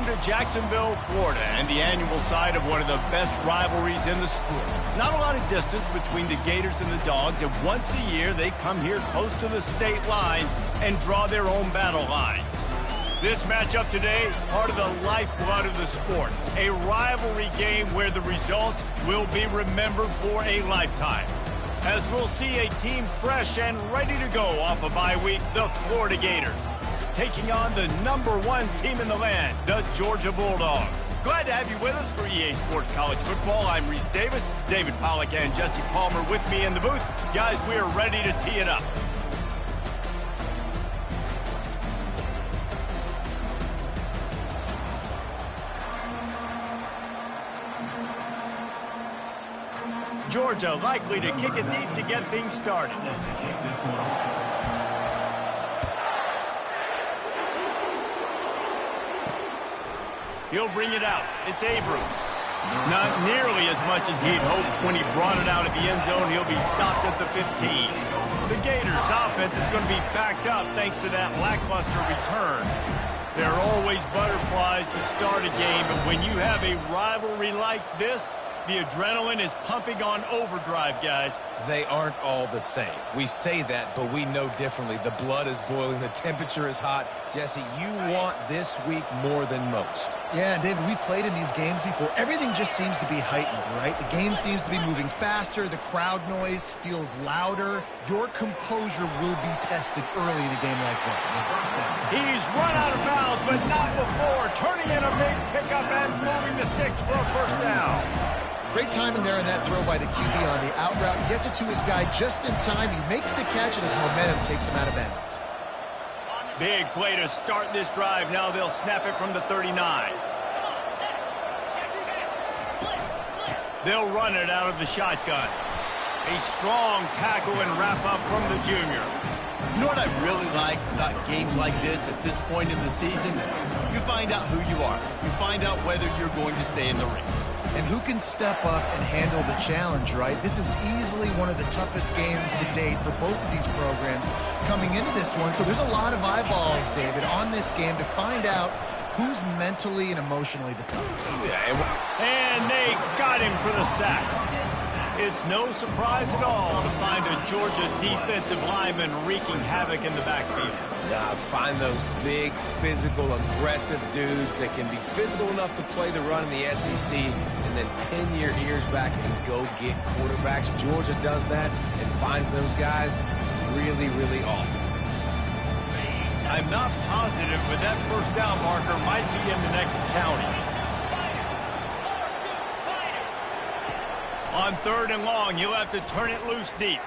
to Jacksonville, Florida, and the annual site of one of the best rivalries in the sport. Not a lot of distance between the Gators and the Dogs, and once a year they come here close to the state line and draw their own battle lines. This matchup today, part of the lifeblood of the sport. A rivalry game where the results will be remembered for a lifetime. As we'll see a team fresh and ready to go off a bye week, the Florida Gators, taking on the #1 team in the land, the Georgia Bulldogs. Glad to have you with us for EA Sports College Football. I'm Reese Davis, David Pollack and Jesse Palmer with me in the booth. Guys, we are ready to tee it up. Georgia likely to kick it deep to get things started. He'll bring it out. It's Abrams. Not nearly as much as he'd hoped when he brought it out at the end zone. He'll be stopped at the 15. The Gators' offense is going to be backed up thanks to that lackluster return. There are always butterflies to start a game, but when you have a rivalry like this, the adrenaline is pumping on overdrive, guys. They aren't all the same. We say that, but we know differently. The blood is boiling. The temperature is hot. Jesse, you want this week more than most. Yeah, David, we played in these games before. Everything just seems to be heightened, right? The game seems to be moving faster. The crowd noise feels louder. Your composure will be tested early in a game like this. He's run out of bounds, but not before. Turning in a big pickup and moving the sticks for a first down. Great timing there in that throw by the QB on the out route. He gets it to his guy just in time. He makes the catch, and his momentum takes him out of bounds. Big play to start this drive. Now they'll snap it from the 39. They'll run it out of the shotgun. A strong tackle and wrap up from the junior. You know what I really like about games like this at this point in the season? You find out who you are. You find out whether you're going to stay in the race. And who can step up and handle the challenge, right? This is easily one of the toughest games to date for both of these programs coming into this one. So there's a lot of eyeballs, David, on this game to find out who's mentally and emotionally the toughest. And they got him for the sack. It's no surprise at all to find a Georgia defensive lineman wreaking havoc in the backfield. Find those big, physical, aggressive dudes that can be physical enough to play the run in the SEC and then pin your ears back and go get quarterbacks. Georgia does that and finds those guys really, really often. I'm not positive, but that first down marker might be in the next county. On 3rd and long, he'll have to turn it loose deep.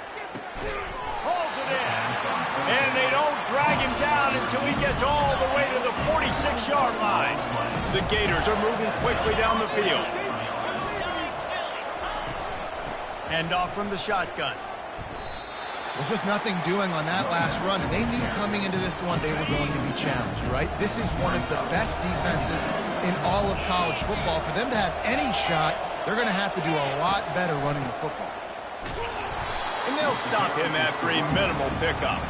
Hauls it in. And they don't drag him down until he gets all the way to the 46-yard line. The Gators are moving quickly down the field. Hand off from the shotgun. Well, just nothing doing on that last run. And they knew coming into this one they were going to be challenged, right? This is one of the best defenses in all of college football. For them to have any shot, they're going to have to do a lot better running the football. And they'll stop him after a minimal pickup.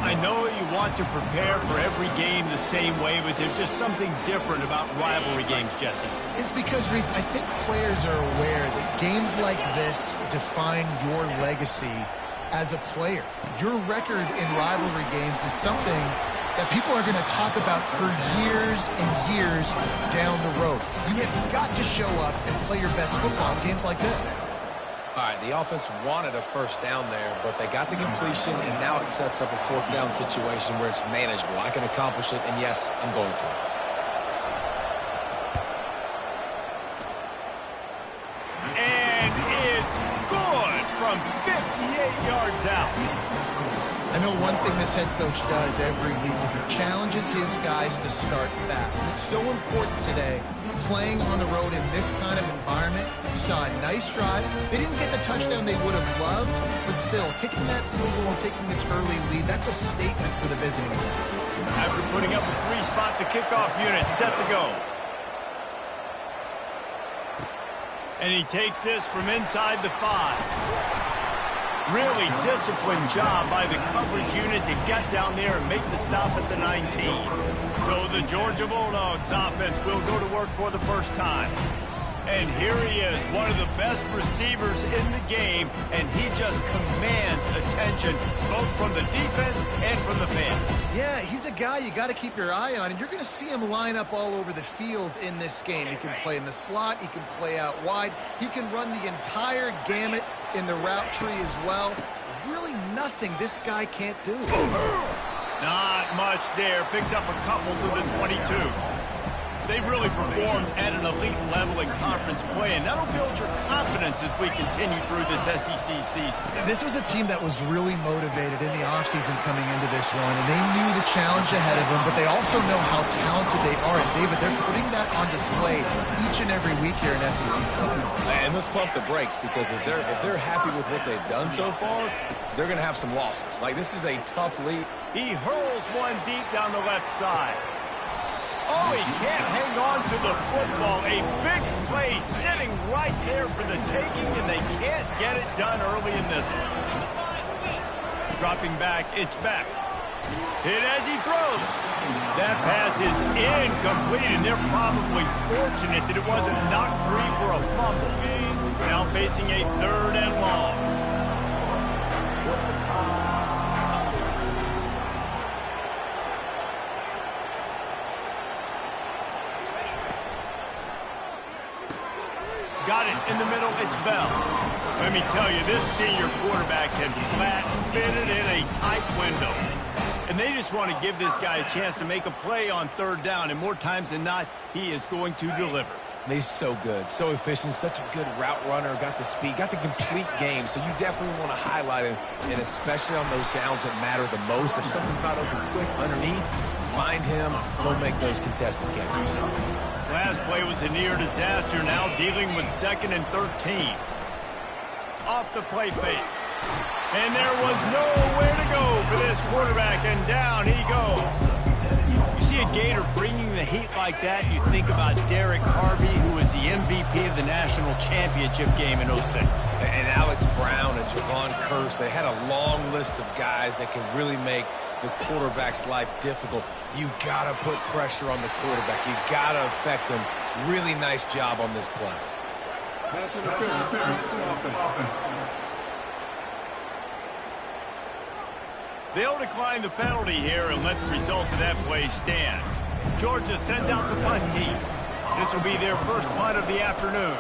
I know you want to prepare for every game the same way, but there's just something different about rivalry games, Jesse. It's because, Reese, I think players are aware that games like this define your legacy as a player. Your record in rivalry games is something that people are going to talk about for years and years down the road. You have got to show up and play your best football in games like this. All right, the offense wanted a first down there, but they got the completion, and now it sets up a 4th down situation where it's manageable. I can accomplish it, and yes, I'm going for it. And it's good from 58 yards out. I know one thing this head coach does every week is he challenges his guys to start fast. And it's so important today, playing on the road in this kind of environment. You saw a nice drive. They didn't get the touchdown they would have loved, but still, kicking that field goal and taking this early lead, that's a statement for the visiting team. After putting up a 3-spot, the kickoff unit set to go. And he takes this from inside the 5. Really disciplined job by the coverage unit to get down there and make the stop at the 19. So the Georgia Bulldogs offense will go to work for the first time. And here he is, one of the best receivers in the game, and he just commands attention both from the defense and from the fans. Yeah, he's a guy you got to keep your eye on, and you're going to see him line up all over the field in this game. He can play in the slot, he can play out wide, he can run the entire gamut in the route tree as well. Really nothing this guy can't do. Not much there. Picks up a couple to the 22. They've really performed at an elite level in conference play, and that'll build your confidence as we continue through this SEC season. This was a team that was really motivated in the offseason coming into this one, and they knew the challenge ahead of them, but they also know how talented they are. And, David, they're putting that on display each and every week here in SEC play. And let's pump the brakes, because if they're happy with what they've done so far, they're going to have some losses. Like, this is a tough lead. He hurls one deep down the left side. Oh, he can't hang on to the football. A big play sitting right there for the taking, and they can't get it done early in this one. Dropping back, it's back. Hit as he throws. That pass is incomplete, and they're probably fortunate that it wasn't knocked free for a fumble. Now facing a 3rd and long. Got it in the middle, it's Bell. Let me tell you, this senior quarterback can flat fit it in a tight window. And they just want to give this guy a chance to make a play on 3rd down, and more times than not, he is going to deliver. He's so good, so efficient, such a good route runner, got the speed, got the complete game, so you definitely want to highlight him, and especially on those downs that matter the most. If something's not open quick underneath, find him, he'll make those contested catches. Last play was a near disaster, now dealing with 2nd and 13. Off the play fake. And there was nowhere to go for this quarterback, and down he goes. You see a Gator bringing the heat like that, you think about Derek Harvey, who was the MVP of the national championship game in 06. And Alex Brown and Javon Curse, they had a long list of guys that can really make the quarterback's life difficult. You gotta put pressure on the quarterback. You gotta affect him. Really nice job on this play. Pass interference. They'll decline the penalty here and let the result of that play stand. Georgia sends out the punt team. This will be their first punt of the afternoon.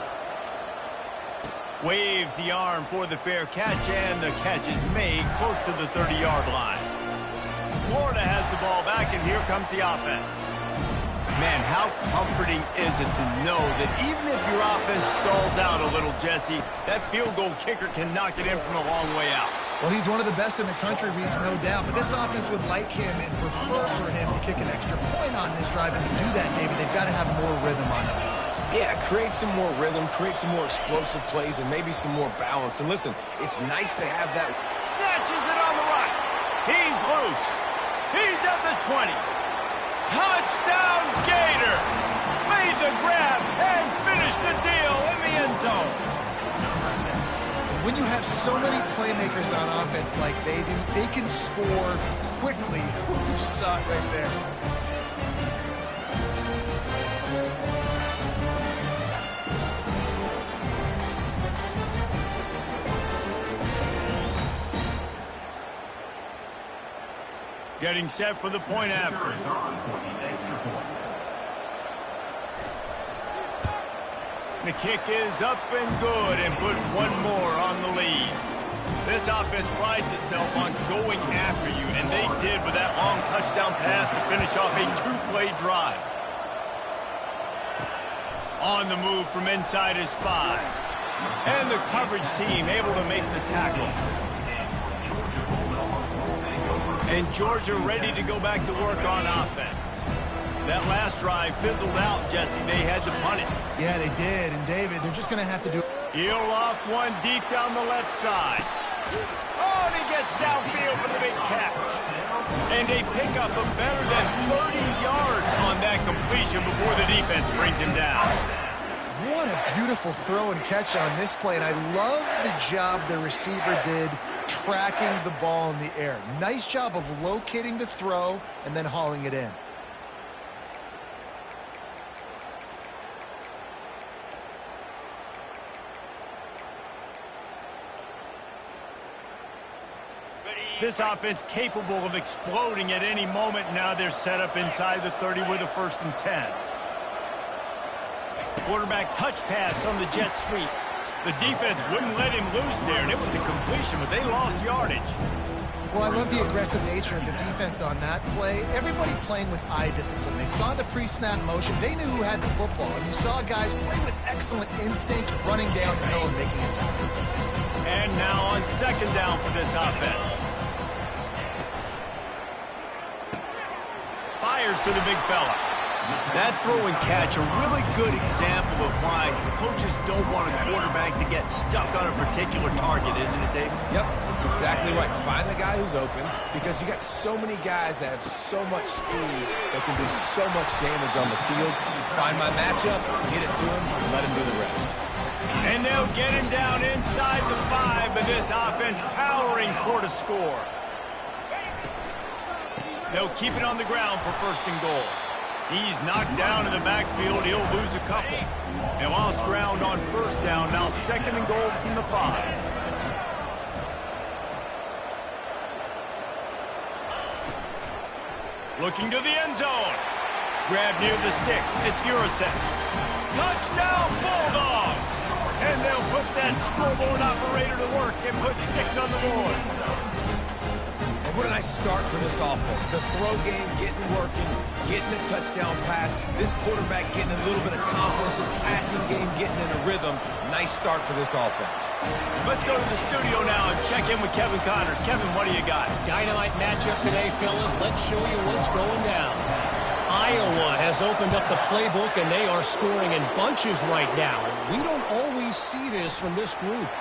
Waves the arm for the fair catch, and the catch is made close to the 30-yard line. Florida has the ball back, and here comes the offense. Man, how comforting is it to know that even if your offense stalls out a little, Jesse, that field goal kicker can knock it in from a long way out. Well, he's one of the best in the country, Reese, no doubt. But this offense would like him and prefer for him to kick an extra point on this drive. And to do that, David, they've got to have more rhythm on offense. Yeah, create some more rhythm, create some more explosive plays, and maybe some more balance. And listen, it's nice to have that. Snatches it on the right. He's loose. He's at the 20. Touchdown, Gator. Made the grab and finished the deal in the end zone. When you have so many playmakers on offense like they do, they can score quickly. You just saw it right there. Getting set for the point after. The kick is up and good, and put one more on the lead. This offense prides itself on going after you, and they did with that long touchdown pass to finish off a 2-play drive. On the move from inside his 5. And the coverage team able to make the tackle. And Georgia ready to go back to work on offense. That last drive fizzled out, Jesse. They had to punt it. Yeah, they did. And, David, they're just going to have to do it. He'll off one deep down the left side. Oh, and he gets downfield for the big catch. And they pick up a better than 30 yards on that completion before the defense brings him down. What a beautiful throw and catch on this play, and I love the job the receiver did tracking the ball in the air. Nice job of locating the throw and then hauling it in. This offense capable of exploding at any moment. Now they're set up inside the 30 with a 1st and 10. Quarterback touch pass on the jet sweep. The defense wouldn't let him loose there, and it was a completion, but they lost yardage. Well, I love the aggressive nature of the defense on that play. Everybody playing with eye discipline. They saw the pre-snap motion. They knew who had the football, and you saw guys play with excellent instinct, running downhill and making a tackle. And now on 2nd down for this offense. Fires to the big fella. That throw and catch, a really good example of why coaches don't want a quarterback to get stuck on a particular target, isn't it, Dave? Yep, that's exactly right. Find the guy who's open, because you got so many guys that have so much speed that can do so much damage on the field. Find my matchup, get it to him, and let him do the rest. And they'll get him down inside the 5, but this offense powering for to score. They'll keep it on the ground for 1st and goal. He's knocked down in the backfield. He'll lose a couple. They lost ground on 1st down. Now 2nd and goal from the 5. Looking to the end zone. Grab near the sticks. It's Urasek. Touchdown, Bulldogs! And they'll put that scoreboard operator to work and put 6 on the board. And what a nice start for this offense. The throw game getting working, getting the touchdown pass. This quarterback getting a little bit of confidence. This passing game getting in a rhythm. Nice start for this offense. Let's go to the studio now and check in with Kevin Connors. Kevin, what do you got? Dynamite matchup today, fellas. Let's show you what's going down. Iowa has opened up the playbook, and they are scoring in bunches right now. We don't always see this from this group.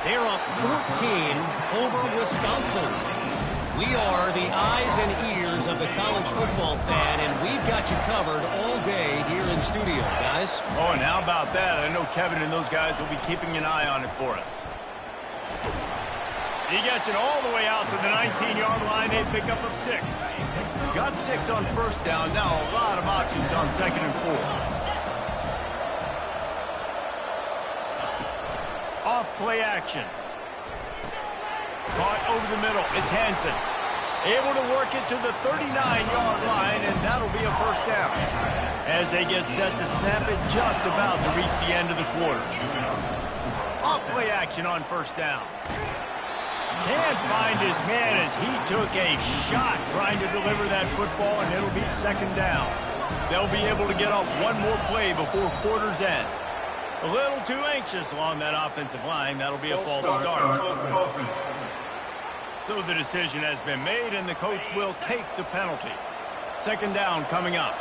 They're up 14 over Wisconsin. We are the eyes and ears of the college football fan, and we've got you covered all day here in studio, guys. Oh, and how about that? I know Kevin and those guys will be keeping an eye on it for us. He gets it all the way out to the 19-yard line. A pickup of 6. Got 6 on 1st down. Now a lot of options on 2nd and 4. Off play action. Caught over the middle. It's Hansen. Able to work it to the 39-yard line, and that'll be a 1st down. As they get set to snap it, just about to reach the end of the quarter. Off play action on 1st down. Can't find his man as he took a shot trying to deliver that football, and it'll be 2nd down. They'll be able to get off one more play before quarter's end. A little too anxious along that offensive line. That'll be a false start. So the decision has been made, and the coach will take the penalty. 2nd down coming up.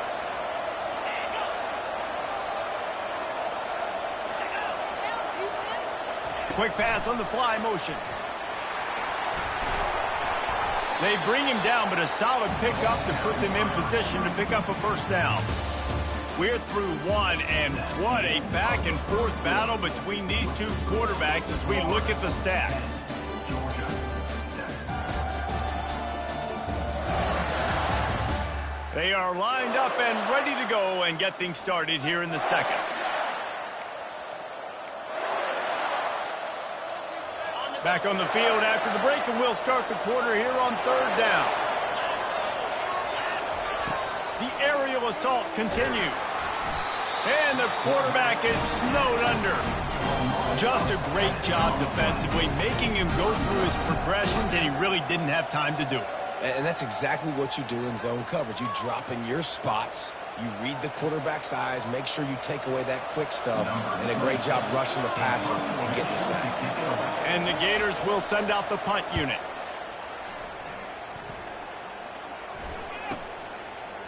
Quick pass on the fly motion. They bring him down, but a solid pickup to put them in position to pick up a 1st down. We're through 1, and what a back-and-forth battle between these two quarterbacks as we look at the stats. They are lined up and ready to go and get things started here in the 2nd. Back on the field after the break, and we'll start the quarter here on 3rd down. The aerial assault continues. And the quarterback is snowed under. Just a great job defensively, making him go through his progressions, and he really didn't have time to do it. And that's exactly what you do in zone coverage. You drop in your spots, you read the quarterback's eyes, make sure you take away that quick stuff, and a great job rushing the passer and getting the sack. And the Gators will send out the punt unit.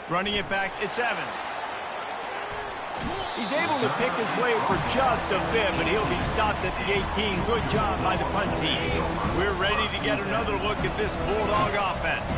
Running it back, it's Evans. He's able to pick his way for just a bit, but he'll be stopped at the 18. Good job by the punt team. We're ready to get another look at this Bulldog offense.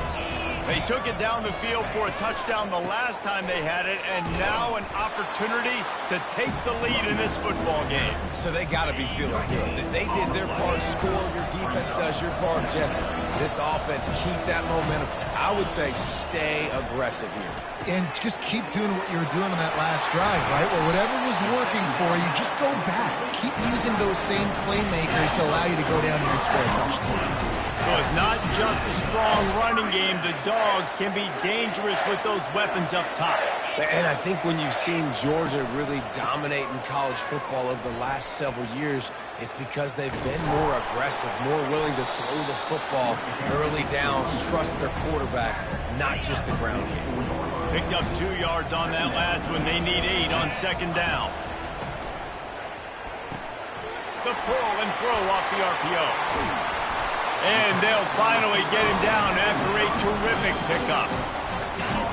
They took it down the field for a touchdown the last time they had it, and now an opportunity to take the lead in this football game. So they got to be feeling good. They did their part, score. Your defense does your part. Jesse, this offense, keep that momentum. I would say stay aggressive here. And just keep doing what you were doing on that last drive, right? Well, whatever was working for you, just go back. Keep using those same playmakers to allow you to go down here and score a touchdown. So it's not just a strong running game. The Dogs can be dangerous with those weapons up top. And I think when you've seen Georgia really dominate in college football over the last several years, it's because they've been more aggressive, more willing to throw the football early downs, trust their quarterback, not just the ground game. Picked up 2 yards on that last one. They need 8 on second down. The pull and throw off the RPO. And they'll finally get him down after a terrific pickup.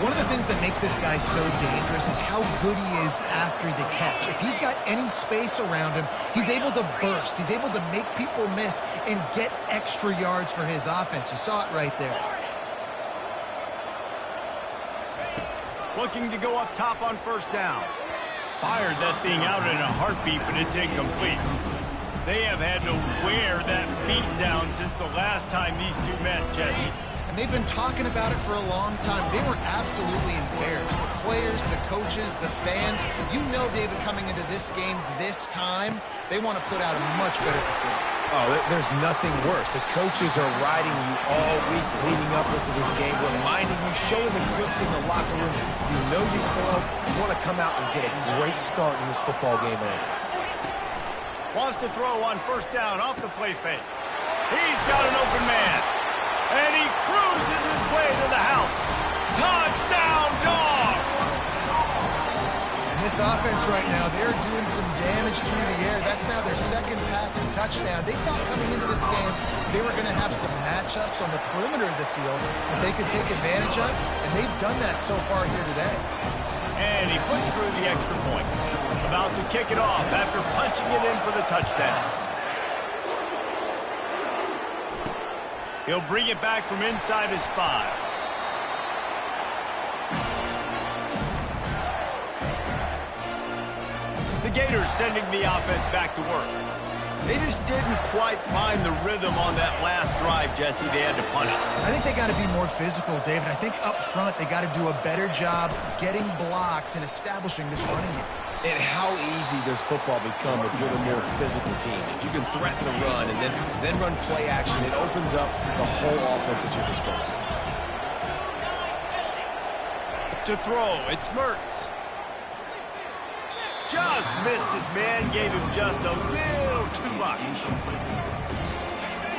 One of the things that makes this guy so dangerous is how good he is after the catch. If he's got any space around him, he's able to burst. He's able to make people miss and get extra yards for his offense. You saw it right there. Looking to go up top on first down. Fired that thing out in a heartbeat, but it's incomplete. They have had to wear that beat down since the last time these two met, Jesse. And they've been talking about it for a long time. They were absolutely embarrassed. The players, the coaches, the fans. You know, David, coming into this game this time, they want to put out a much better performance. Oh, there's nothing worse. The coaches are riding you all week leading up into this game, reminding you, showing the clips in the locker room. You know you failed. You want to come out and get a great start in this football game early. Wants to throw on first down off the play fake. He's got an open man. And he cruises his way to the house. Touchdown, Dogs! And this offense right now, they're doing some damage through the air. That's now their second passing touchdown. They thought coming into this game they were going to have some matchups on the perimeter of the field that they could take advantage of, and they've done that so far here today. And he puts through the extra point. About to kick it off after punching it in for the touchdown. He'll bring it back from inside his 5. The Gators sending the offense back to work. They just didn't quite find the rhythm on that last drive, Jesse. They had to punt it. I think they got to be more physical, David. I think up front they got to do a better job getting blocks and establishing this running game. And how easy does football become if you're the more physical team? If you can threaten the run and then run play action, it opens up the whole offense at your disposal. To throw, it's Mertz. Just missed his man, gave him just a little too much.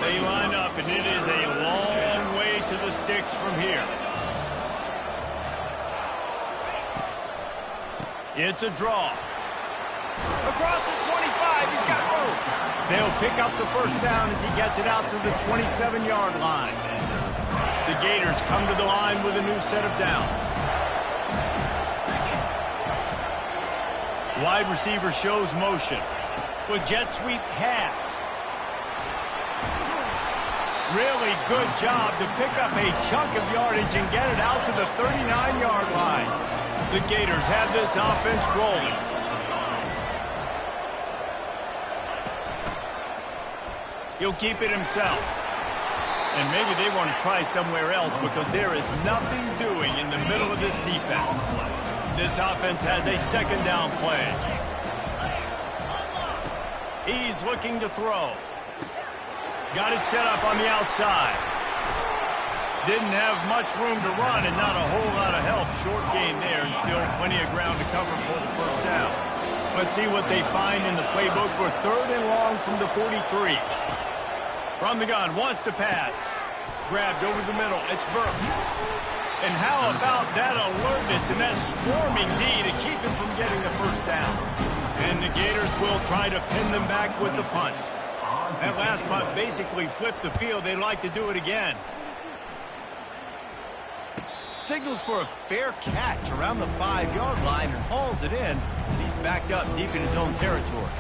They line up, and it is a long way to the sticks from here. It's a draw. Across the 25, he's got room. They'll pick up the first down as he gets it out to the 27-yard line. The Gators come to the line with a new set of downs. Wide receiver shows motion. With jet sweep pass. Really good job to pick up a chunk of yardage and get it out to the 39-yard line. The Gators have this offense rolling. He'll keep it himself. And maybe they want to try somewhere else because there is nothing doing in the middle of this defense. This offense has a second down play. He's looking to throw. Got it set up on the outside. Didn't have much room to run and not a whole lot of help. Short gain there and still plenty of ground to cover for the first down. Let's see what they find in the playbook for third and long from the 43. From the gun, wants to pass. Grabbed over the middle. It's Burke. And how about that alertness and that swarming D to keep him from getting the first down? And the Gators will try to pin them back with the punt. That last punt basically flipped the field. They'd like to do it again. Signals for a fair catch around the 5-yard line and hauls it in. He's backed up deep in his own territory.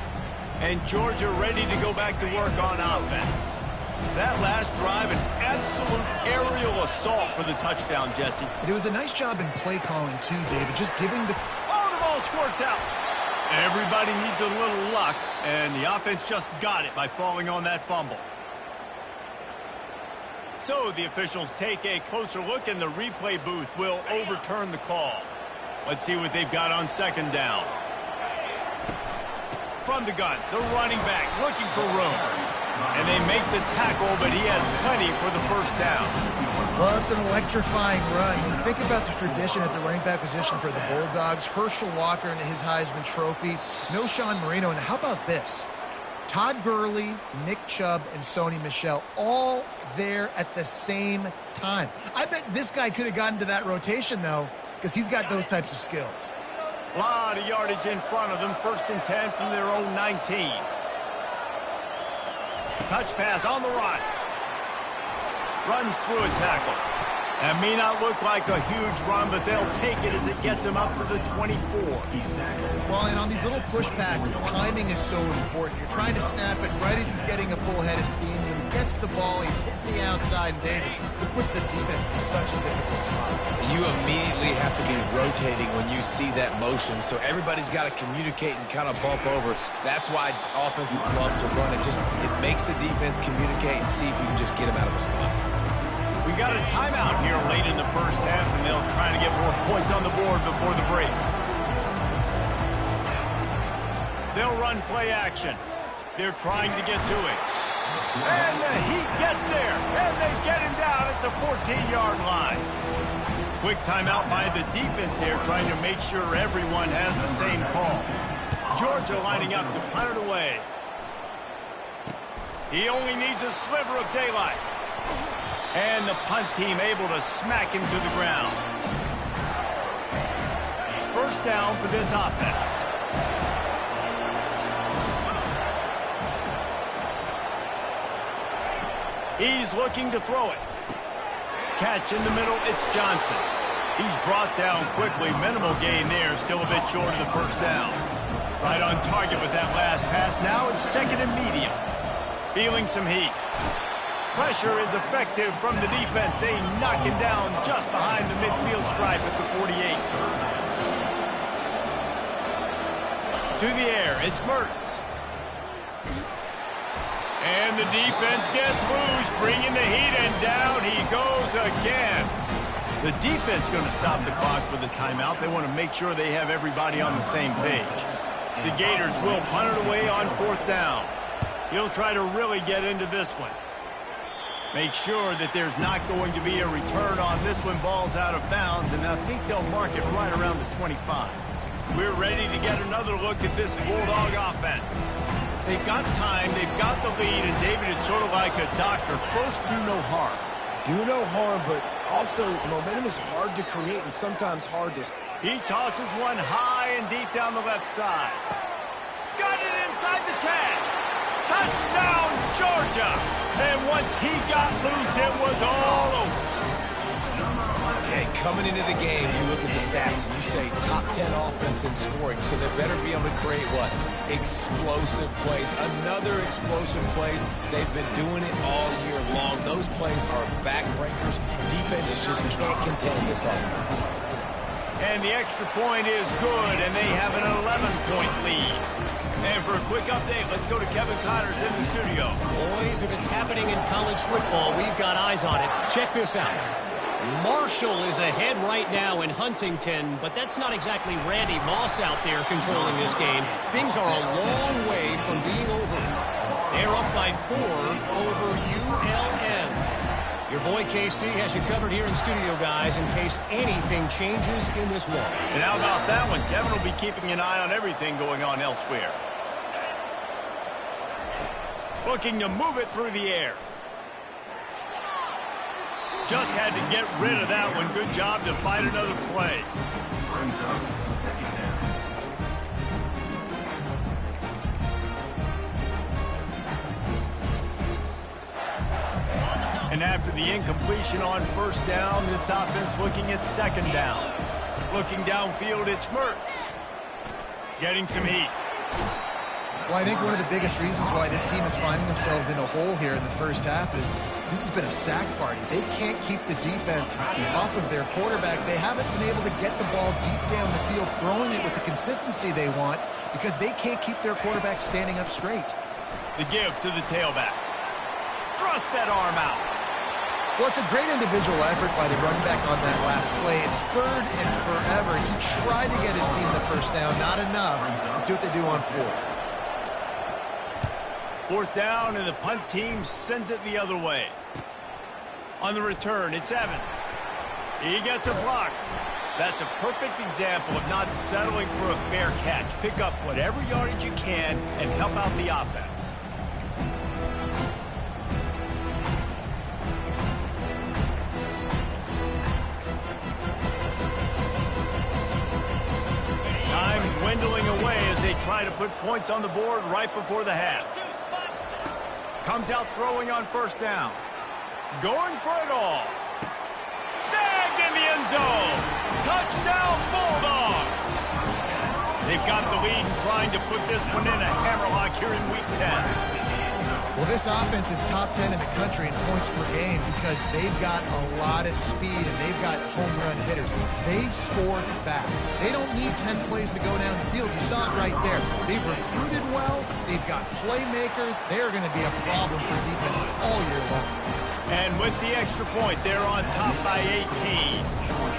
And Georgia ready to go back to work on offense. That last drive, an absolute absolute aerial assault for the touchdown, Jesse. It was a nice job in play calling too, David, just giving the... Oh, the ball squirts out. Everybody needs a little luck, and the offense just got it by falling on that fumble. So the officials take a closer look, and the replay booth will overturn the call. Let's see what they've got on second down. From the gun, the running back looking for room. And they make the tackle, but he has plenty for the first down. Well, it's an electrifying run. You think about the tradition at the running back position for the Bulldogs. Herschel Walker and his Heisman Trophy. No Sean Marino. And how about this? Todd Gurley, Nick Chubb, and Sony Michel all there at the same time. I bet this guy could have gotten to that rotation, though, because he's got those types of skills. A lot of yardage in front of them. 1st and 10 from their own 19. Touch pass on the run. Runs through a tackle. That may not look like a huge run, but they'll take it as it gets him up to the 24. Well, and on these little push passes, timing is so important. You're trying to snap it right as he's getting a full head of steam. When he gets the ball, he's hitting the outside, and David, it puts the defense in such a difficult spot. You immediately have to be rotating when you see that motion, so everybody's got to communicate and kind of bump over. That's why offenses love to run it. It makes the defense communicate and see if you can just get them out of a spot. We got a timeout here late in the first half, and they'll try to get more points on the board before the break. They'll run play action. They're trying to get to it. And the Heat gets there, and they get him down at the 14-yard line. Quick timeout by the defense there, trying to make sure everyone has the same call. Georgia lining up to punt it away. He only needs a sliver of daylight. And the punt team able to smack him to the ground. First down for this offense. He's looking to throw it. Catch in the middle, it's Johnson. He's brought down quickly. Minimal gain there, still a bit short of the first down. Right on target with that last pass. Now it's 2nd and medium. Feeling some heat. Pressure is effective from the defense. They knock him down just behind the midfield stripe at the 48. To the air, it's Mertz. And the defense gets loose, bringing the heat, and down he goes again. The defense going to stop the clock with a timeout. They want to make sure they have everybody on the same page. The Gators will punt it away on 4th down. He'll try to really get into this one. Make sure that there's not going to be a return on this one. Ball's out of bounds, and I think they'll mark it right around the 25. We're ready to get another look at this Bulldog offense. They've got time, they've got the lead, and David is sort of like a doctor. First, do no harm. Do no harm, but also momentum is hard to create and sometimes hard to... He tosses one high and deep down the left side. Got it inside the 10. Touchdown, Georgia! And once he got loose, it was all over. Hey, coming into the game, you look at the stats and you say top 10 offense in scoring, so they better be able to create what? Explosive plays. Another explosive plays. They've been doing it all year long. Those plays are backbreakers. Defenses just can't contain this offense. And the extra point is good, and they have an 11-point lead. And for a quick update, let's go to Kevin Connors in the studio. Boys, if it's happening in college football, we've got eyes on it. Check this out. Marshall is ahead right now in Huntington, but that's not exactly Randy Moss out there controlling this game. Things are a long way from being over. They're up by 4 over ULM. Your boy KC has you covered here in studio, guys, in case anything changes in this one. And how about that one? Kevin will be keeping an eye on everything going on elsewhere. Looking to move it through the air. Just had to get rid of that one. Good job to fight another play. And after the incompletion on first down, this offense looking at second down. Looking downfield, it's Mertz. Getting some heat. Well, I think one of the biggest reasons why this team is finding themselves in a hole here in the first half is this has been a sack party. They can't keep the defense off of their quarterback. They haven't been able to get the ball deep down the field, throwing it with the consistency they want because they can't keep their quarterback standing up straight. The give to the tailback. Thrust that arm out. Well, it's a great individual effort by the running back on that last play. It's 3rd and forever. He tried to get his team the first down, not enough. Let's see what they do on 4th. 4th down, and the punt team sends it the other way. On the return, it's Evans. He gets a block. That's a perfect example of not settling for a fair catch. Pick up whatever yardage you can and help out the offense. Time dwindling away as they try to put points on the board right before the half. Comes out throwing on 1st down. Going for it all. Snagged in the end zone. Touchdown, Bulldogs. They've got the lead and trying to put this one in a hammerlock here in Week 10. Well, this offense is top 10 in the country in points per game because they've got a lot of speed and they've got home run hitters. They score fast. They don't need 10 plays to go down the field. You saw it right there. They've recruited well. They've got playmakers. They're going to be a problem for defenses all year long. And with the extra point, they're on top by 18.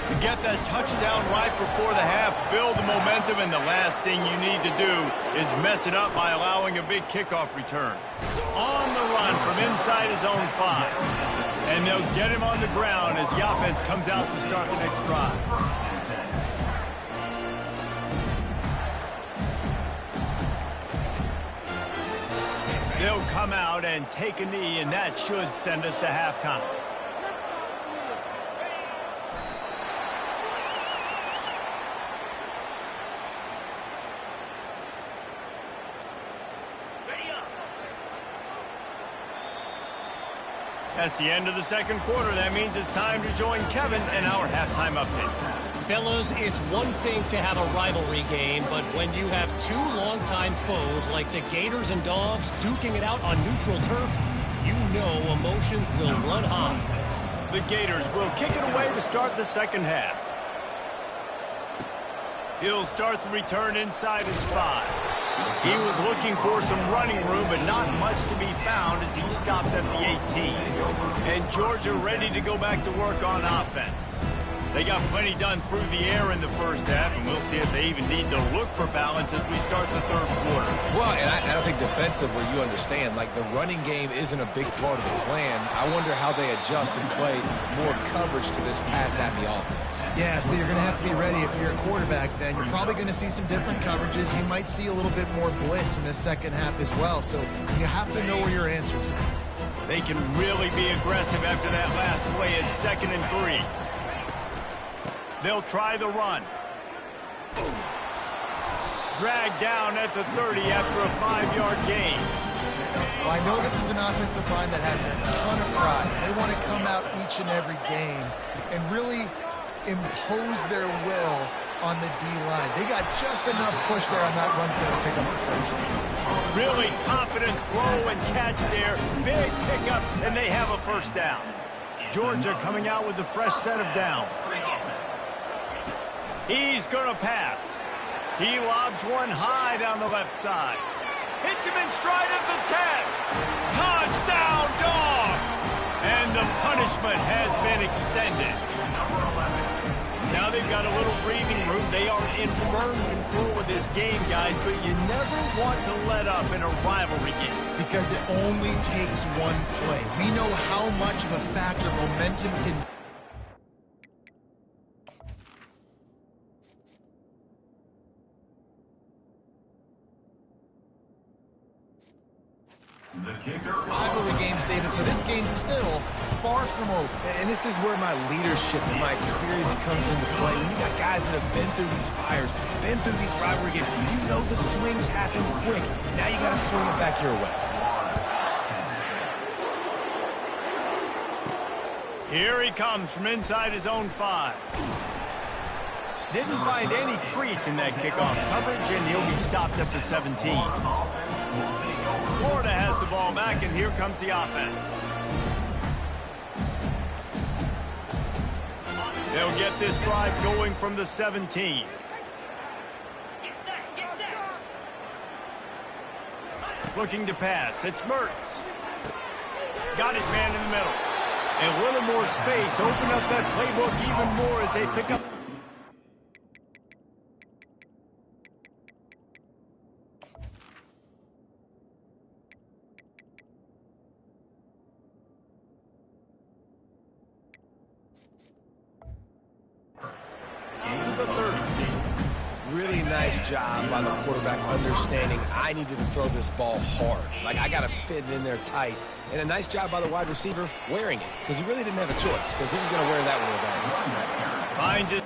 To get that touchdown right before the half, build the momentum, and the last thing you need to do is mess it up by allowing a big kickoff return. On the run from inside his own 5. And they'll get him on the ground as the offense comes out to start the next drive. They'll come out and take a knee, and that should send us to halftime. That's the end of the 2nd quarter. That means it's time to join Kevin in our halftime update. Fellas, it's one thing to have a rivalry game, but when you have 2 longtime foes like the Gators and Dogs duking it out on neutral turf, you know emotions will run high. The Gators will kick it away to start the 2nd half. He'll start the return inside his 5. He was looking for some running room, but not much to be found as he stopped at the 18. And Georgia ready to go back to work on offense. They got plenty done through the air in the first half, and we'll see if they even need to look for balance as we start the 3rd quarter. Well, and I don't think defensively you understand, like the running game isn't a big part of the plan. I wonder how they adjust and play more coverage to this pass-happy offense. Yeah, so you're going to have to be ready if you're a quarterback then. You're probably going to see some different coverages. You might see a little bit more blitz in the 2nd half as well, so you have to know where your answers are. They can really be aggressive after that last play at 2nd and 3. They'll try the run. Dragged down at the 30 after a 5-yard gain. Well, I know this is an offensive line that has a ton of pride. They want to come out each and every game and really impose their will on the D-line. They got just enough push there on that run play to pick up the 1st. Really confident throw and catch there. Big pickup, and they have a 1st down. Georgia coming out with a fresh set of downs. He's going to pass. He lobs one high down the left side. Hits him in stride at the 10. Touchdown, Dogs! And the punishment has been extended. Now they've got a little breathing room. They are in firm control of this game, guys, but you never want to let up in a rivalry game. Because it only takes one play. We know how much of a factor momentum can be. Rivalry games, David, so this game's still far from over. And this is where my leadership and my experience comes into play. When you got guys that have been through these fires, been through these rivalry games, you know the swings happen quick. Now you got to swing it back your way. Here he comes from inside his own 5. Didn't find any crease in that kickoff coverage, and he'll be stopped at the 17. back, and here comes the offense. They'll get this drive going from the 17. Looking to pass. It's Mertz. Got his man in the middle. And a little more space. Open up that playbook even more as they pick up. Into the 30. Really nice job by the quarterback understanding I needed to throw this ball hard. Like, I got to fit it in there tight. And a nice job by the wide receiver wearing it, because he really didn't have a choice, because he was going to wear that one regardless. Finds it.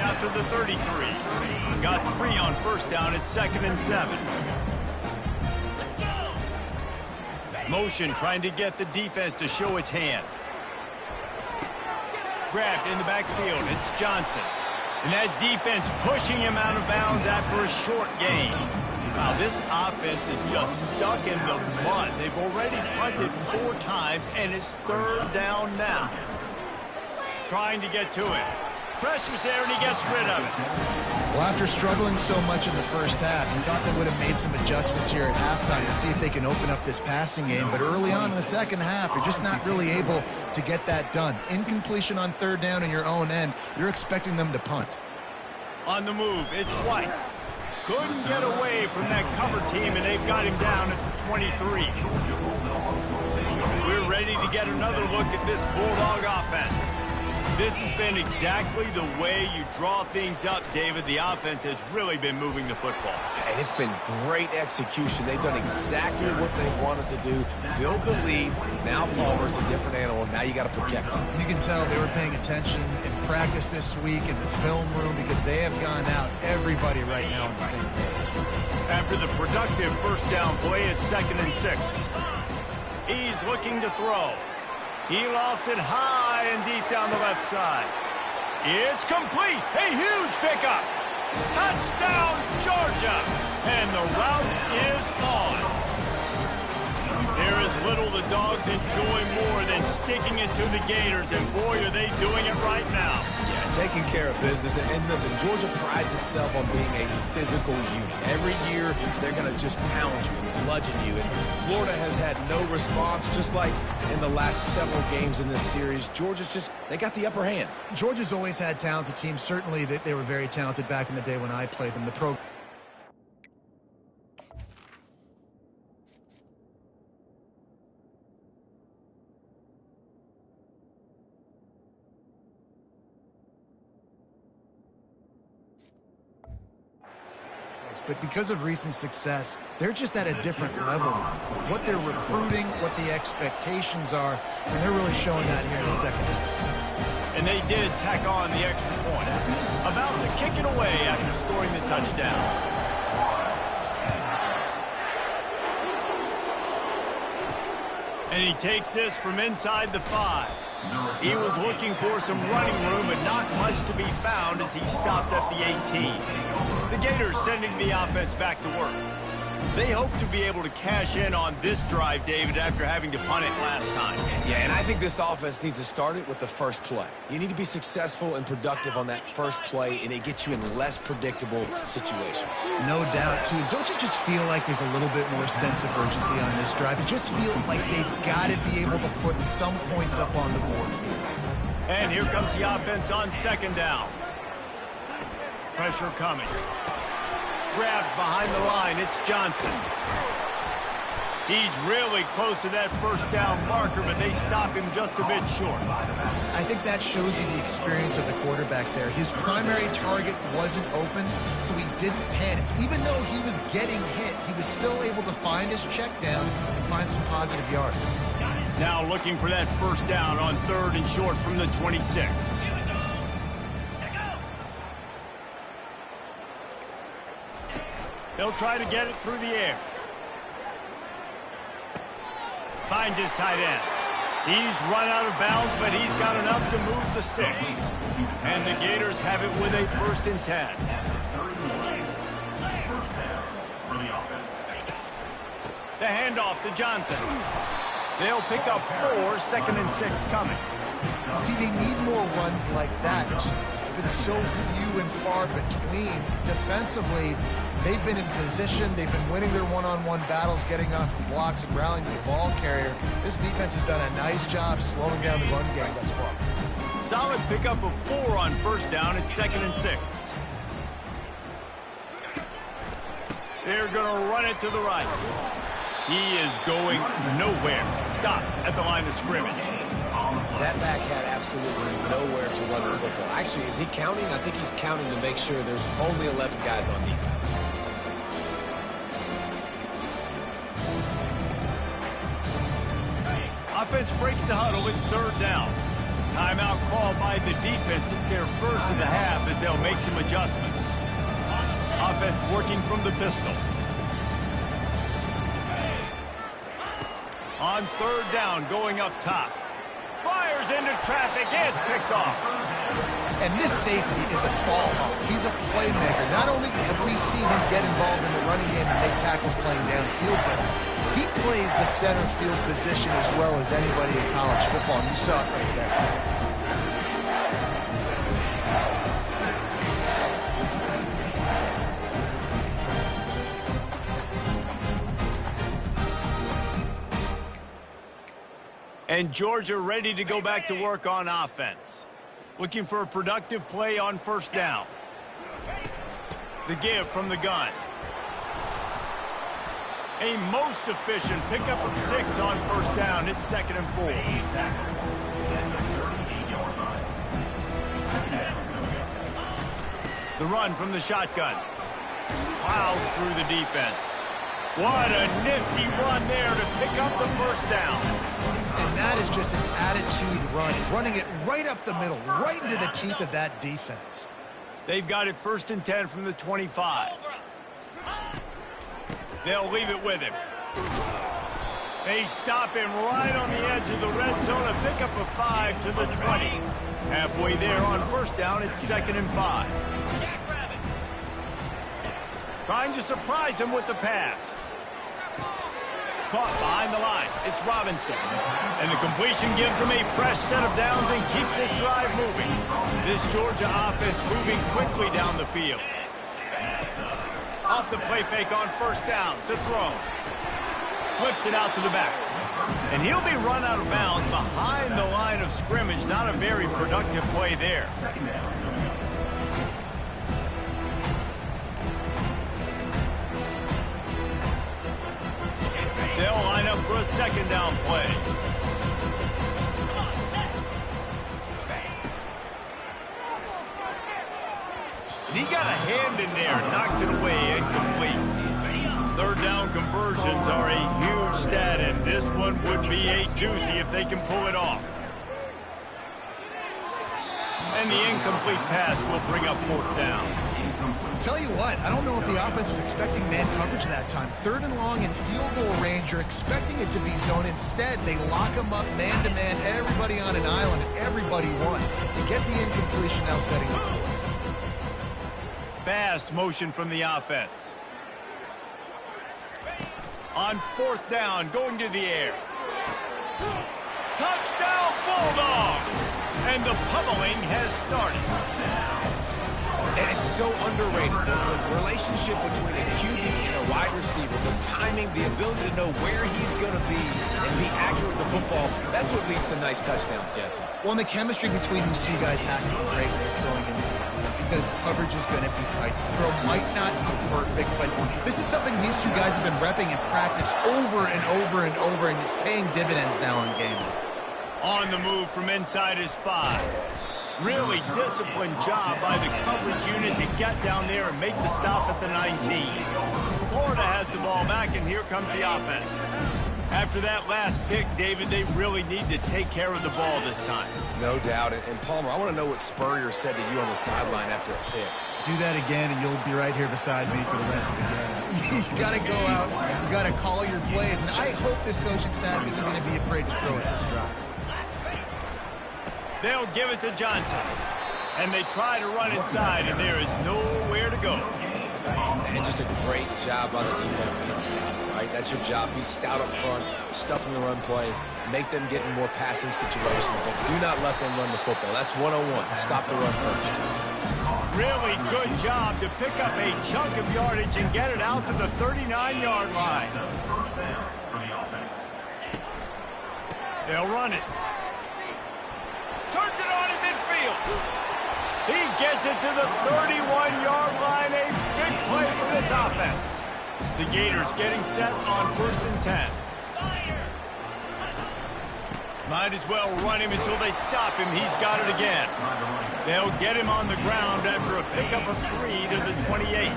Out to the 33. Got 3 on first down at 2nd and 7. Motion trying to get the defense to show his hand. Grabbed in the backfield. It's Johnson. And that defense pushing him out of bounds after a short gain. Wow, this offense is just stuck in the mud. They've already punted 4 times, and it's 3rd down now. Trying to get to it. Pressure's there, and he gets rid of it. Well, after struggling so much in the first half, you thought they would have made some adjustments here at halftime to see if they can open up this passing game. But early on in the second half, you're just not really able to get that done. Incompletion on 3rd down in your own end, you're expecting them to punt. On the move, it's White. Couldn't get away from that cover team, and they've got him down at the 23. We're ready to get another look at this Bulldog offense. This has been exactly the way you draw things up, David. The offense has really been moving the football. And it's been great execution. They've done exactly what they wanted to do. Build the lead. Now Palmer's a different animal. Now you got to protect them. You can tell they were paying attention in practice this week in the film room because they have gone out, everybody right now on the same page. After the productive first down play, it's 2nd and 6. He's looking to throw. He lofts it high and deep down the left side. It's complete. A huge pickup. Touchdown, Georgia. And the route is on. There is little the Dogs enjoy more than sticking it to the Gators, and boy, are they doing it right now. Yeah, taking care of business. And listen, Georgia prides itself on being a physical unit. Every year, they're going to just pound you and bludgeon you. And Florida has had no response, just like in the last several games in this series. Georgia's just, they got the upper hand. Georgia's always had talented teams. Certainly, they were very talented back in the day when I played them. The program. But because of recent success, they're just at a different level. What they're recruiting, what the expectations are, and they're really showing that here in the second half. And they did tack on the extra point. About to kick it away after scoring the touchdown. And he takes this from inside the 5. He was looking for some running room, but not much to be found as he stopped at the 18. The Gators sending the offense back to work. They hope to be able to cash in on this drive, David, after having to punt it last time. Yeah, and I think this offense needs to start it with the first play. You need to be successful and productive on that first play, and it gets you in less predictable situations. No doubt, too. Don't you just feel like there's a little bit more sense of urgency on this drive? It just feels like they've got to be able to put some points up on the board. And here comes the offense on 2nd down. Pressure coming. Grabbed behind the line. It's Johnson. He's really close to that first down marker, but they stop him just a bit short. I think that shows you the experience of the quarterback there. His primary target wasn't open, so he didn't panic. Even though he was getting hit, he was still able to find his check down and find some positive yards. Now looking for that first down on 3rd and short from the 26. They'll try to get it through the air. Finds his tight end. He's run out of bounds, but he's got enough to move the sticks. And the Gators have it with a 1st and 10. The handoff to Johnson. They'll pick up 4, 2nd and 6 coming. See, they need more runs like that. It's been so few and far between. Defensively, they've been in position. They've been winning their one-on-one battles, getting off of blocks and rallying to the ball carrier. This defense has done a nice job slowing down the run game thus far. Solid pickup of 4 on 1st down. It's 2nd and 6. They're going to run it to the right. He is going nowhere. Stop at the line of scrimmage. That back had absolutely nowhere to run the football. Actually, is he counting? I think he's counting to make sure there's only 11 guys on defense. Offense breaks the huddle. It's 3rd down. Timeout called by the defense. It's their first of the half as they'll make some adjustments. Offense working from the pistol. On 3rd down, going up top. Fires into traffic. It's picked off. And this safety is a ball hawk. He's a playmaker. Not only have we seen him get involved in the running game and make tackles playing downfield, but he plays the center field position as well as anybody in college football. And you saw it right there. And Georgia ready to go back to work on offense. Looking for a productive play on 1st down. The give from the gun. A most efficient pickup of 6 on 1st down. It's 2nd and 4. The run from the shotgun. Plows through the defense. What a nifty run there to pick up the 1st down. And that is just an attitude run, running it right up the middle, right into the teeth of that defense. They've got it 1st and 10 from the 25. They'll leave it with him. They stop him right on the edge of the red zone, a pickup of 5 to the 20. Halfway there on 1st down, it's 2nd and 5. Trying to surprise him with the pass. Caught behind the line. It's Robinson. And the completion gives him a fresh set of downs and keeps this drive moving. This Georgia offense moving quickly down the field. Off the play fake on 1st down to throw. Flips it out to the back. And he'll be run out of bounds behind the line of scrimmage. Not a very productive play there. They'll line up for a 2nd down play. And he got a hand in there, knocks it away, incomplete. 3rd down conversions are a huge stat, and this one would be a doozy if they can pull it off. And the incomplete pass will bring up 4th down. Tell you what, I don't know if the offense was expecting man coverage that time. 3rd and long in field goal range, you're expecting it to be zone. Instead, they lock them up man-to-man, everybody on an island, and everybody won. You get the incompletion now setting up for us. Fast motion from the offense. On 4th down, going to the air. Touchdown, Bulldogs! And the pummeling has started. And it's so underrated. The relationship between a QB and a wide receiver, the timing, the ability to know where he's going to be and be accurate with the football, that's what leads to nice touchdowns, Jesse. Well, and the chemistry between these two guys has to be great throwing into the because coverage is going to be tight. The throw might not be perfect, but this is something these two guys have been repping in practice over and over and over, and it's paying dividends now in game. On the move from inside his 5. Really disciplined job by the coverage unit to get down there and make the stop at the 19. Florida has the ball back, and here comes the offense. After that last pick, David, they really need to take care of the ball this time. No doubt. And Palmer, I want to know what Spurrier said to you on the sideline after a pick. Do that again, and you'll be right here beside me for the rest of the game. You got to go out. You got to call your plays, and I hope this coaching staff isn't going to be afraid to throw it this drive. They'll give it to Johnson. And they try to run inside, and there is nowhere to go. And just a great job by the defense being stout, right? That's your job. Be stout up front, stuff in the run play, make them get in more passing situations, but do not let them run the football. That's 101. Stop the run first. Really good job to pick up a chunk of yardage and get it out to the 39-yard line. They'll run it. Turns it on in midfield. He gets it to the 31-yard line. A big play for this offense. The Gators getting set on 1st and 10. Might as well run him until they stop him. He's got it again. They'll get him on the ground after a pickup of 3 to the 28.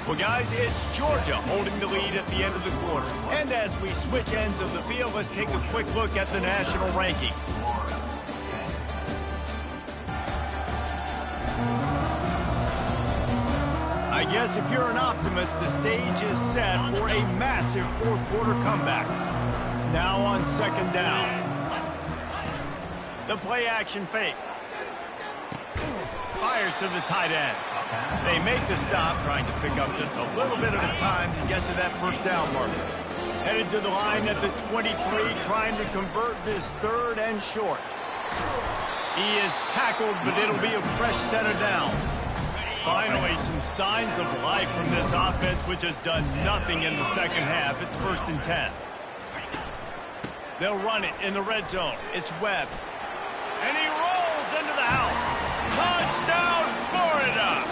Well, guys, it's Georgia holding the lead at the end of the quarter. And as we switch ends of the field, let's take a quick look at the national rankings. I guess if you're an optimist, the stage is set for a massive fourth-quarter comeback. Now on 2nd down. The play-action fake. Fires to the tight end. They make the stop, trying to pick up just a little bit at a time to get to that 1st down marker. Headed to the line at the 23, trying to convert this 3rd and short. He is tackled, but it'll be a fresh set of downs. Finally, some signs of life from this offense, which has done nothing in the second half. It's 1st and 10. They'll run it in the red zone. It's Webb. And he rolls into the house. Touchdown, Florida!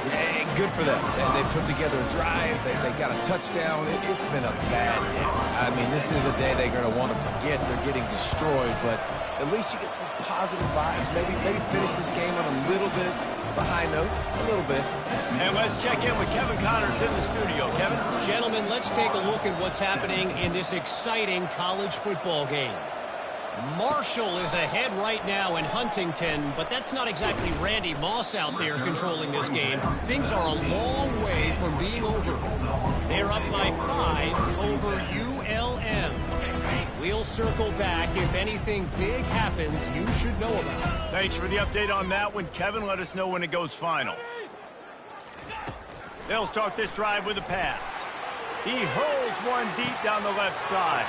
Yeah, good for them. They put together a drive. They got a touchdown. It's been a bad day. I mean, this is a day they're going to want to forget. They're getting destroyed, but at least you get some positive vibes. Maybe finish this game on a little bit of a high note, a little bit. And let's check in with Kevin Connors in the studio. Kevin? Gentlemen, let's take a look at what's happening in this exciting college football game. Marshall is ahead right now in Huntington, but that's not exactly Randy Moss out there controlling this game. Things are a long way from being over. They're up by 5 over ULM. We'll circle back if anything big happens you should know about. Thanks for the update on that one, Kevin. Let us know when it goes final. They'll start this drive with a pass. He hurls one deep down the left side.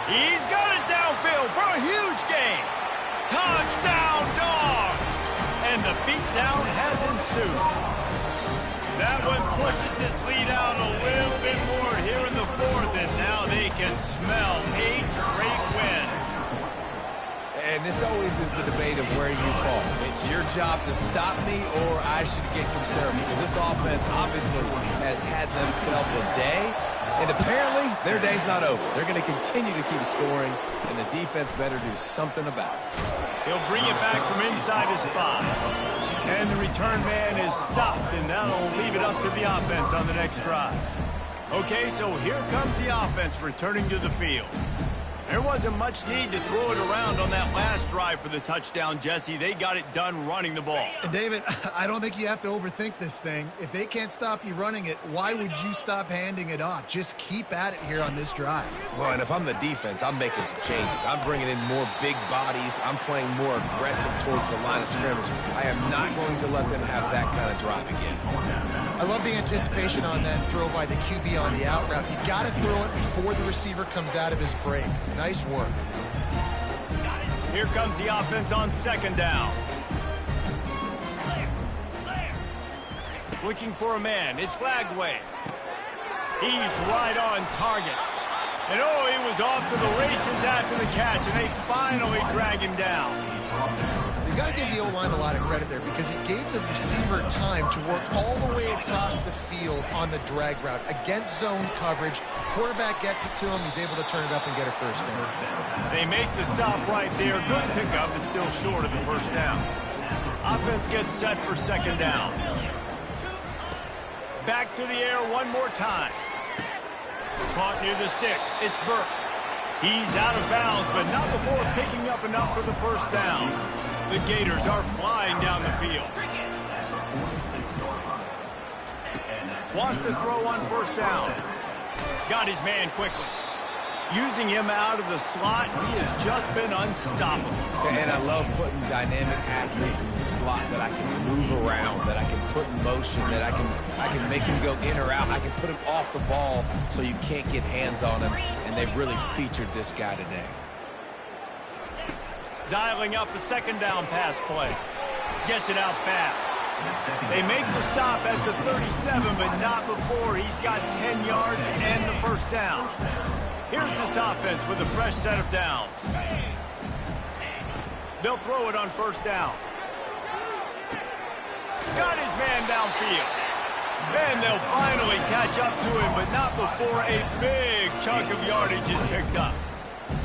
He's got it downfield for a huge gain. Touchdown, Dogs! And the beatdown has ensued. That one pushes this lead out a little bit more here in the 4th, and now they can smell 8 straight wins. And this always is the debate of where you fall. It's your job to stop me, or I should get concerned, because this offense obviously has had themselves a day. And apparently, their day's not over. They're going to continue to keep scoring, and the defense better do something about it. He'll bring it back from inside his 5. And the return man is stopped, and that'll leave it up to the offense on the next drive. Okay, so here comes the offense returning to the field. There wasn't much need to throw it around on that last drive for the touchdown, Jesse. They got it done running the ball. And David, I don't think you have to overthink this thing. If they can't stop you running it, why would you stop handing it off? Just keep at it here on this drive. Well, and if I'm the defense, I'm making some changes. I'm bringing in more big bodies. I'm playing more aggressive towards the line of scrimmage. I am not going to let them have that kind of drive again. I love the anticipation on that throw by the QB on the out route. You got to throw it before the receiver comes out of his break. Nice work. Here comes the offense on 2nd down. Looking for a man. It's Lagway. He's right on target. And oh, he was off to the races after the catch, and they finally drag him down. You got to give the O-line a lot of credit there because it gave the receiver time to work all the way across the field on the drag route against zone coverage. Quarterback gets it to him. He's able to turn it up and get a first down. They make the stop right there. Good pickup, but still short of the first down. Offense gets set for second down. Back to the air one more time. Caught near the sticks. It's Burke. He's out of bounds, but not before picking up enough for the first down. The Gators are flying down the field. Wants to throw on first down. Got his man quickly. Using him out of the slot, he has just been unstoppable. And I love putting dynamic athletes in the slot that I can move around, that I can put in motion, that I can make him go in or out. I can put him off the ball so you can't get hands on him, and they've really featured this guy today. Dialing up a second down pass play. Gets it out fast. They make the stop at the 37, but not before he's got 10 yards and the first down. Here's this offense with a fresh set of downs. They'll throw it on first down. Got his man downfield. Then they'll finally catch up to him, but not before a big chunk of yardage is picked up.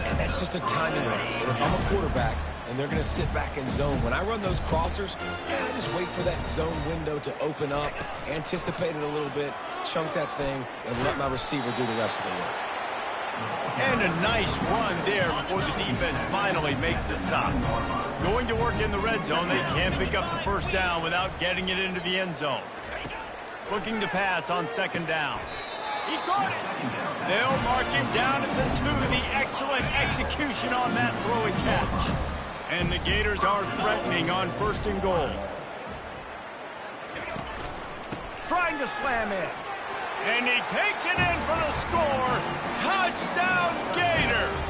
And that's just a timing run. And if I'm a quarterback and they're going to sit back in zone, when I run those crossers, I just wait for that zone window to open up, anticipate it a little bit, chunk that thing, and let my receiver do the rest of the work. And a nice run there before the defense finally makes the stop. Going to work in the red zone, they can't pick up the first down without getting it into the end zone. Looking to pass on second down. He caught it. They'll mark him down at the 2. The excellent execution on that throw and catch. And the Gators are threatening on first and goal. Trying to slam in. And he takes it in for the score. Touchdown, Gators!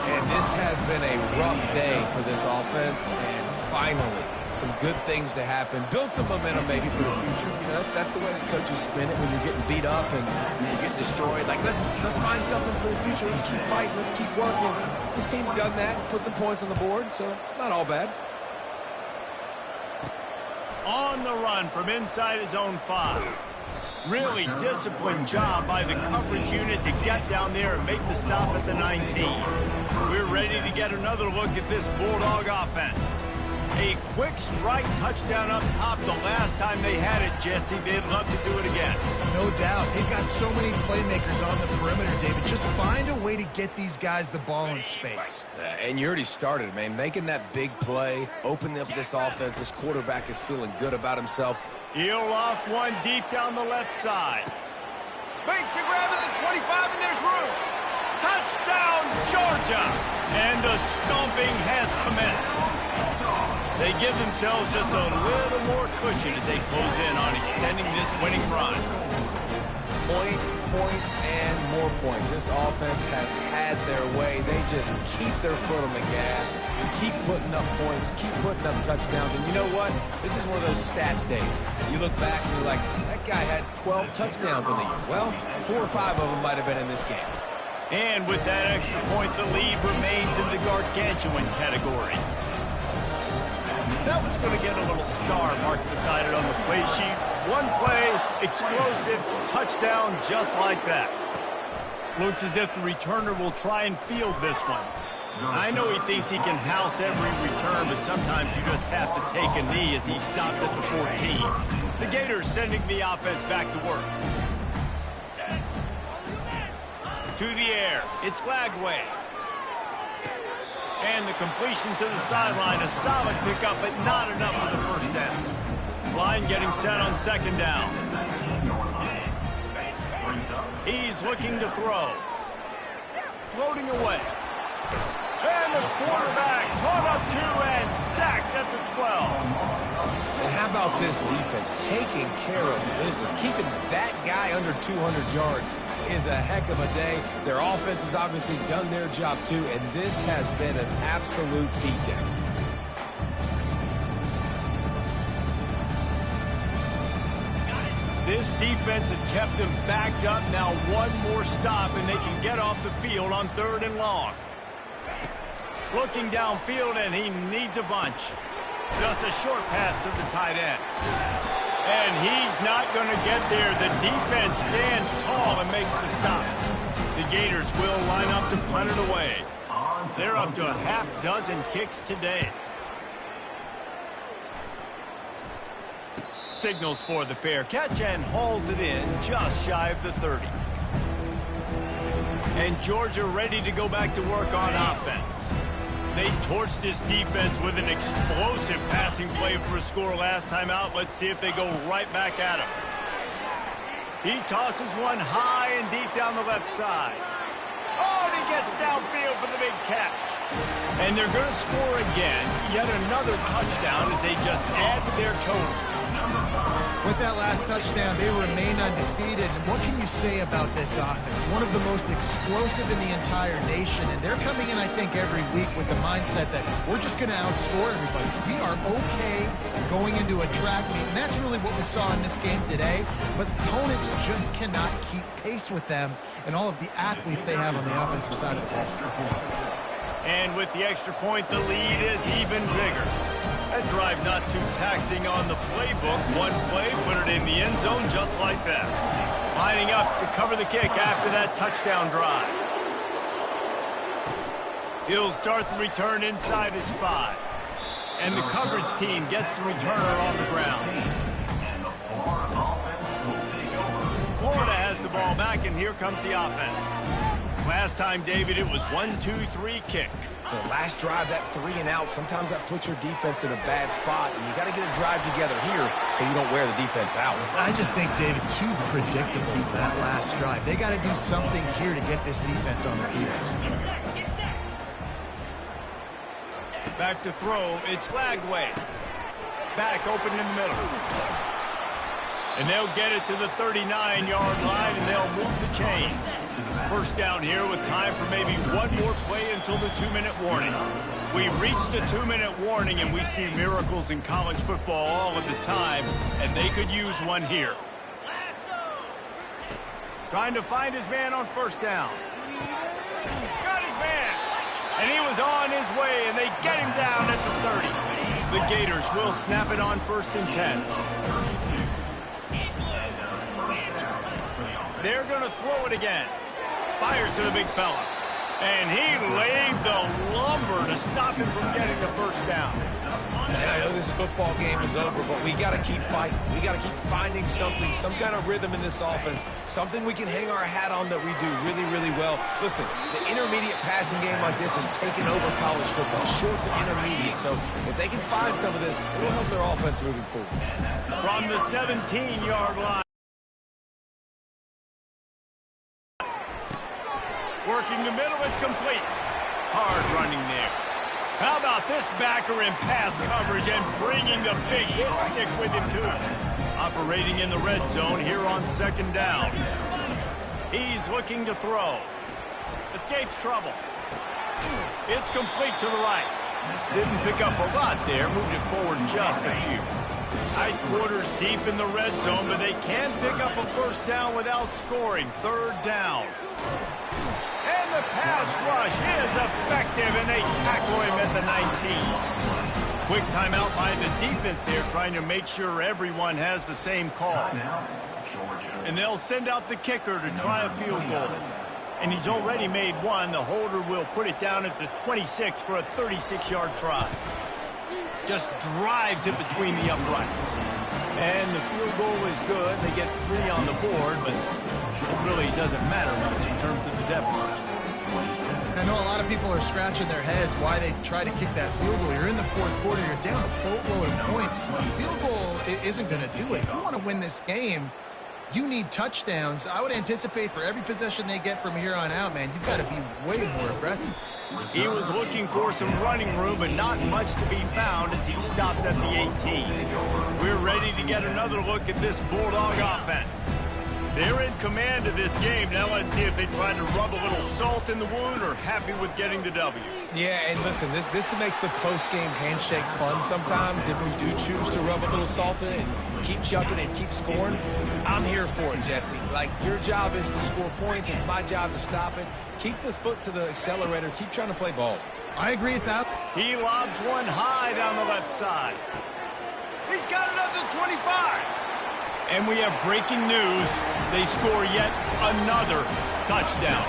And this has been a rough day for this offense, and finally, some good things to happen. Build some momentum maybe for the future. You know, that's the way the coaches spin it when you're getting beat up and you're getting destroyed. Like, let's find something for the future. Let's keep fighting. Let's keep working. This team's done that, put some points on the board, so it's not all bad. On the run from inside his own 5. Really disciplined job by the coverage unit to get down there and make the stop at the 19. We're ready to get another look at this Bulldog offense. A quick strike touchdown up top the last time they had it, Jesse. They'd love to do it again. No doubt. They've got so many playmakers on the perimeter, David. Just find a way to get these guys the ball in space. And you already started, man. Making that big play, opening up this offense. This quarterback is feeling good about himself. He'll loft one deep down the left side. Makes the grab at the 25, and there's room. Touchdown, Georgia! And the stomping has commenced. They give themselves just a little more cushion as they close in on extending this winning run. Points, and more points. This offense has had their way. They just keep their foot on the gas, keep putting up points, keep putting up touchdowns. And you know what? This is one of those stats days. You look back and you're like, that guy had 12 touchdowns in the year. Well, 4 or 5 of them might have been in this game. And with that extra point, the lead remains in the gargantuan category. That one's going to get a little star marked beside it on the play sheet. One play, explosive, touchdown just like that. Looks as if the returner will try and field this one. I know he thinks he can house every return, but sometimes you just have to take a knee as he stopped at the 14. The Gators sending the offense back to work. To the air, it's Glagway. And the completion to the sideline, a solid pickup, but not enough for the first down. Line getting set on second down. He's looking to throw. Floating away. And the quarterback caught up to and sacked at the 12. And how about this defense taking care of business? Keeping that guy under 200 yards is a heck of a day. Their offense has obviously done their job too, and this has been an absolute beatdown. This defense has kept them backed up. Now one more stop, and they can get off the field on 3rd and long. Looking downfield, and he needs a bunch. Just a short pass to the tight end. And he's not going to get there. The defense stands tall and makes the stop. The Gators will line up to punt it away. They're up to a half-dozen kicks today. Signals for the fair catch and hauls it in just shy of the 30. And Georgia ready to go back to work on offense. They torched this defense with an explosive passing play for a score last time out. Let's see if they go right back at him. He tosses one high and deep down the left side. Oh, and he gets downfield for the big catch. And they're going to score again. Yet another touchdown as they just add to their total. With that last touchdown, they remain undefeated. And what can you say about this offense? One of the most explosive in the entire nation. And they're coming in, I think, every week with the mindset that we're just going to outscore everybody. We are okay going into a track meet. And that's really what we saw in this game today. But opponents just cannot keep pace with them and all of the athletes they have on the offensive side of the ball. And with the extra point, the lead is even bigger. That drive not too taxing on the playbook. One play, put it in the end zone just like that. Lining up to cover the kick after that touchdown drive. He'll start the return inside his 5. And the coverage team gets the returner on the ground. Florida has the ball back, and here comes the offense. Last time, David, it was 1-2-3 kick. The last drive, that 3 and out, sometimes that puts your defense in a bad spot, and you got to get a drive together here so you don't wear the defense out. I just think, David, too predictable, that last drive. They got to do something here to get this defense on their heels. Back to throw, it's Lagway. Back open in the middle. And they'll get it to the 39-yard line, and they'll move the chains. First down here with time for maybe one more play until the 2-minute warning. We reached the 2-minute warning, and we see miracles in college football all of the time, and they could use one here. Trying to find his man on first down. Got his man! And he was on his way, and they get him down at the 30. The Gators will snap it on 1st and 10. They're going to throw it again. Fires to the big fella. And he laid the lumber to stop him from getting the first down. And I know this football game is over, but we got to keep fighting. We got to keep finding something, some kind of rhythm in this offense, something we can hang our hat on that we do really, really well. Listen, the intermediate passing game like this has taken over college football, short to intermediate. So if they can find some of this, it will help their offense moving forward. From the 17-yard line. Working the middle, it's complete. Hard running there. How about this backer in pass coverage and bringing the big hit stick with him too. Operating in the red zone here on 2nd down. He's looking to throw. Escapes trouble. It's complete to the right. Didn't pick up a lot there. Moved it forward just a few. Tight quarters deep in the red zone, but they can pick up a first down without scoring. 3rd down. And the pass rush is effective, and they tackle him at the 19. Quick timeout by the defense there, trying to make sure everyone has the same call. And they'll send out the kicker to try a field goal. And he's already made one. The holder will put it down at the 26 for a 36-yard try. Just drives it between the uprights. And the field goal is good. They get 3 on the board, but it really doesn't matter much in terms of the deficit. I know a lot of people are scratching their heads why they try to kick that field goal. You're in the 4th quarter. You're down a boatload of points. A field goal isn't going to do it. If you want to win this game, you need touchdowns. I would anticipate for every possession they get from here on out, man, you've got to be way more aggressive. He was looking for some running room, but not much to be found as he stopped at the 18. We're ready to get another look at this Bulldog offense. They're in command of this game. Now let's see if they try to rub a little salt in the wound or happy with getting the W. Yeah, and listen, this makes the post-game handshake fun sometimes. If we do choose to rub a little salt in it and keep chucking and keep scoring, I'm here for it, Jesse. Like, your job is to score points. It's my job to stop it. Keep the foot to the accelerator. Keep trying to play ball. I agree with that. He lobs one high down the left side. He's got it up to 25. And we have breaking news. They score yet another touchdown.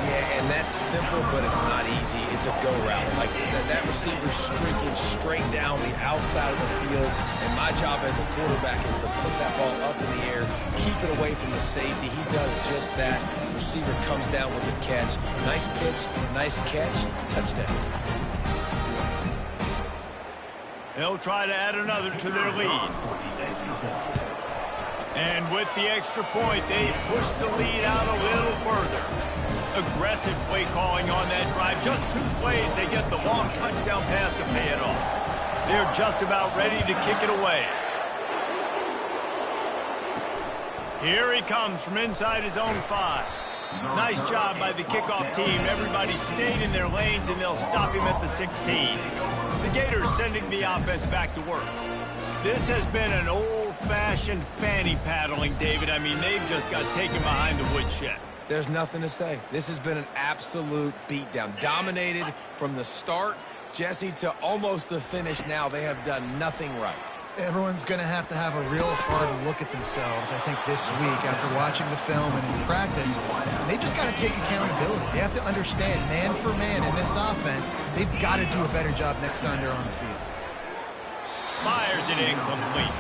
Yeah, and that's simple, but it's not easy. It's a go route. Like, that receiver's streaking straight down the outside of the field, and my job as a quarterback is to put that ball up in the air, keep it away from the safety. He does just that. Receiver comes down with the catch. Nice pitch, nice catch, touchdown. They'll try to add another to their lead. And with the extra point, they push the lead out a little further. Aggressive play calling on that drive. Just 2 plays, they get the long touchdown pass to pay it off. They're just about ready to kick it away. Here he comes from inside his own 5. Nice job by the kickoff team. Everybody stayed in their lanes, and they'll stop him at the 16. The Gators sending the offense back to work. This has been an old-fashioned fanny paddling, David. I mean, they've just got taken behind the woodshed. There's nothing to say. This has been an absolute beatdown. Dominated from the start, Jesse, to almost the finish now. They have done nothing right. Everyone's going to have a real hard look at themselves, I think, this week after watching the film and in practice. And they just got to take accountability. They have to understand, man for man in this offense, they've got to do a better job next time they're on the field. Fires it incomplete.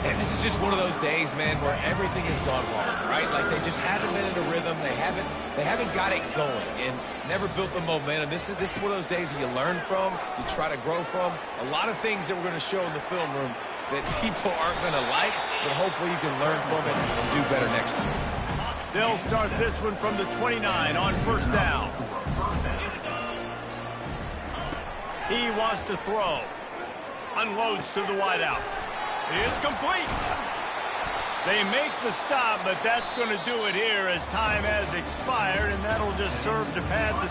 And this is just one of those days, man, where everything has gone wrong, right? Like, they just haven't been in a rhythm. They haven't got it going and never built the momentum. This is one of those days that you learn from, you try to grow from. A lot of things that we're going to show in the film room that people aren't going to like, but hopefully you can learn from it and do better next time. They'll start this one from the 29 on first down. He wants to throw. Unloads to the wideout. It's complete. They make the stop, but that's going to do it here as time has expired, and that'll just serve to pad the